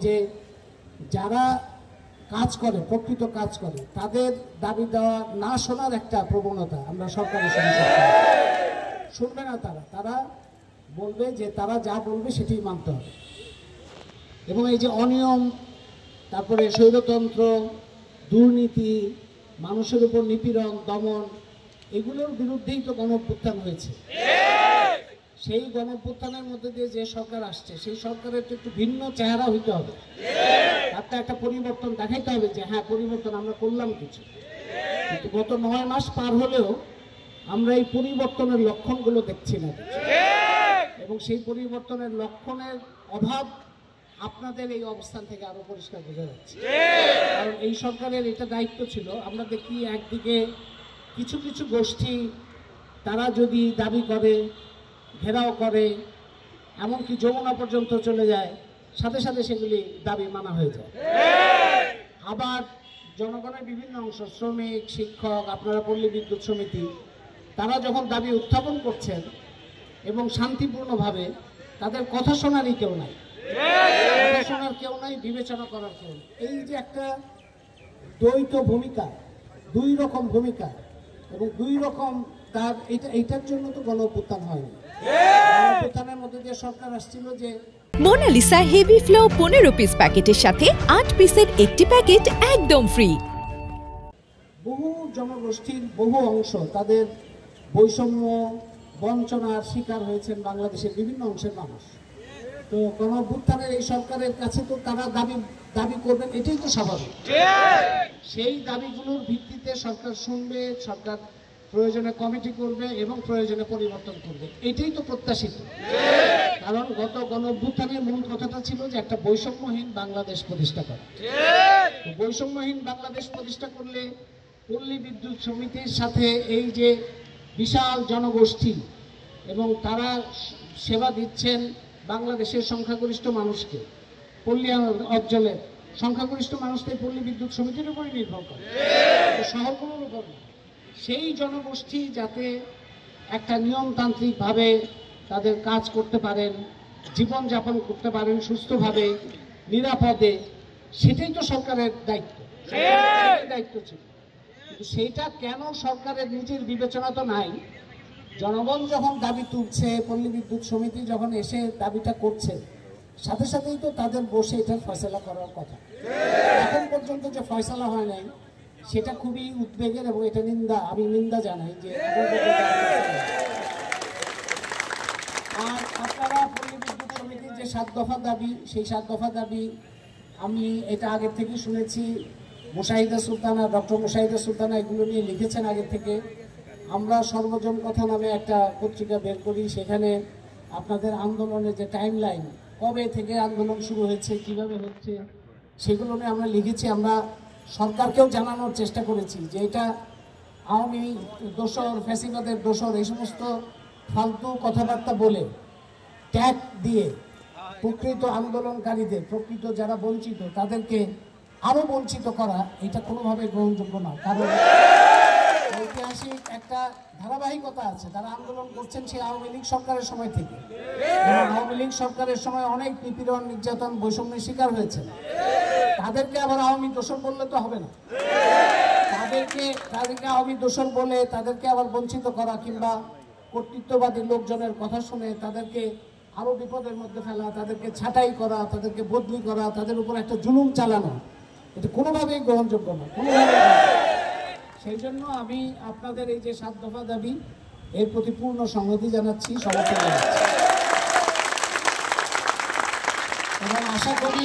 যে যারা কাজ করে, প্রকৃত কাজ করে, তাদের দাবি দেওয়া না শোনার একটা প্রবণতা আমরা সরকারের সঙ্গে শুনবে না। তারা বলবে যে তারা যা বলবে সেটাই মানতে হবে। এবং এই যে অনিয়ম, তারপরে স্বৈরতন্ত্র, দুর্নীতি, মানুষের উপর নিপীড়ন, দমন, এগুলোর বিরুদ্ধেই তো গণঅভ্যুত্থান হয়েছে। সেই গণঅভ্যুত্থানের মধ্যে দিয়ে যে সরকার আসছে, সেই সরকারের তো একটু ভিন্ন চেহারা হইতে হবে। তার একটা পরিবর্তন দেখাইতে হবে যে হ্যাঁ, পরিবর্তন আমরা করলাম কিছু। কিন্তু গত 9 মাস পার হলেও আমরা এই পরিবর্তনের লক্ষণগুলো দেখছি না। এবং সেই পরিবর্তনের লক্ষণের অভাব আপনাদের এই অবস্থান থেকে আরো পরিষ্কার বোঝা যাচ্ছে। কারণ এই সরকারের এটা দায়িত্ব ছিল। আমরা দেখি একদিকে কিছু কিছু গোষ্ঠী তারা যদি দাবি করে, ঘেরাও করে, এমনকি যমুনা পর্যন্ত চলে যায়, সাথে সাথে সেগুলি দাবি মানা হয়ে যায়। আবার জনগণের বিভিন্ন অংশ, শ্রমিক, শিক্ষক, আপনারা পল্লী বিদ্যুৎ সমিতি, তারা যখন দাবি উত্থাপন করছেন এবং শান্তিপূর্ণভাবে, তাদের কথা শোনারই কেউ নাই, শোনার কেউ নাই, বিবেচনা করার কেউ নেই। এই যে একটা দ্বৈত ভূমিকা, দুই রকম ভূমিকা এবং দুই রকম তার, এইটার জন্য তো গণঅভ্যুত্থান হয়নি। গণঅভ্যুত্থানের মধ্যে দিয়ে সরকার আসছিল যে মোনালিসা হেভি ফ্লো 15 পিস প্যাকেটের সাথে 8 পিসের একটি প্যাকেট একদম ফ্রি। বহু জনগোষ্ঠীর বহু অংশ তাদের বৈষম্য, বঞ্চনার শিকার হয়েছেন বাংলাদেশের বিভিন্ন অংশের মানুষ। তো গণঅভ্যুত্থানের এই সরকারের কাছে তো তারা দাবি করবেন, এটাই তো স্বাভাবিক। সেই দাবিগুলোর ভিত্তিতে সরকার শুনবে, সরকার প্রয়োজনে কমিটি করবে এবং প্রয়োজনে পরিবর্তন করবে, এটাই তো প্রত্যাশিত। কারণ গত গণঅভ্যুত্থানের মূল কথাটা ছিল যে একটা বৈষম্যহীন বাংলাদেশ প্রতিষ্ঠা করা। বৈষম্যহীন বাংলাদেশ প্রতিষ্ঠা করলে পল্লী বিদ্যুৎ সমিতির সাথে এই যে বিশাল জনগোষ্ঠী এবং তারা সেবা দিচ্ছেন বাংলাদেশের সংখ্যাগরিষ্ঠ মানুষকে, পল্লী অঞ্চলের সংখ্যাগরিষ্ঠ মানুষকে পল্লী বিদ্যুৎ সমিতির উপরই নির্ভর করে, শহরগুলোর উপর। সেই জনগোষ্ঠী যাতে একটা নিয়মতান্ত্রিকভাবে তাদের কাজ করতে পারেন, জীবনযাপন করতে পারেন সুস্থভাবে, নিরাপদে, সেটাই তো সরকারের দায়িত্ব, দায়িত্ব ছিল। কিন্তু সেইটা কেন সরকারের নিজের বিবেচনা তো নাই। জনগণ যখন দাবি তুলছে, পল্লী বিদ্যুৎ সমিতি যখন এসে দাবিটা করছে, সাথে সাথেই তো তাদের বসে এটার ফয়সালা করার কথা। এখন পর্যন্ত যে ফয়সালা হয় নাই, সেটা খুবই উদ্বেগের এবং এটা আমি নিন্দা জানাই যে আর আপনারা পল্লী বিদ্যুৎ সমিতির যে 7 দফা দাবি, সেই 7 দফা দাবি আমি এটা আগের থেকে শুনেছি। মুশাহিদা সুলতানা, ডক্টর মুশাহিদা সুলতানা এগুলো নিয়ে লিখেছেন আগে থেকে। আমরা সর্বজন কথা নামে একটা পত্রিকা বের করি, সেখানে আপনাদের আন্দোলনের যে টাইম লাইন, কবে থেকে আন্দোলন শুরু হয়েছে, কিভাবে হচ্ছে, সেগুলো নিয়ে আমরা লিখেছি। আমরা সরকারকেও জানানোর চেষ্টা করেছি যে এটা আওয়ামী দোসর, ফ্যাসিবাদের দোসর, এই সমস্ত ফালতু কথাবার্তা বলে ট্যাগ দিয়ে প্রকৃত আন্দোলনকারীদের, প্রকৃত যারা বঞ্চিত, তাদেরকে আরো বঞ্চিত করা, এটা কোনোভাবে গ্রহণযোগ্য না। কারণ ঐতিহাসিক একটা ধারাবাহিকতা আছে। তারা আন্দোলন করছেন সেই আওয়ামী লীগ সরকারের সময় থেকে। আওয়ামী লীগ সরকারের সময় অনেক নিপীড়ন, নির্যাতন, বৈষম্যের শিকার হয়েছে। তাদেরকে আবার আওয়ামী দোসর বললে তো হবে না। তাদেরকে আওয়ামী দোসর বলে তাদেরকে আবার বঞ্চিত করা, কিংবা কর্তৃত্ববাদী লোকজনের কথা শুনে তাদেরকে আরো বিপদের মধ্যে ফেলা, তাদেরকে ছাঁটাই করা, তাদেরকে বদলি করা, তাদের উপর একটা জুলুম চালানো, এটা কোনোভাবেই গ্রহণযোগ্য না, কোনোভাবেই। সেই জন্য আমি আপনাদের এই যে 7 দফা দাবি, এর প্রতি পূর্ণ সংহতি জানাচ্ছি, সমর্থন জানাচ্ছি এবং আশা করি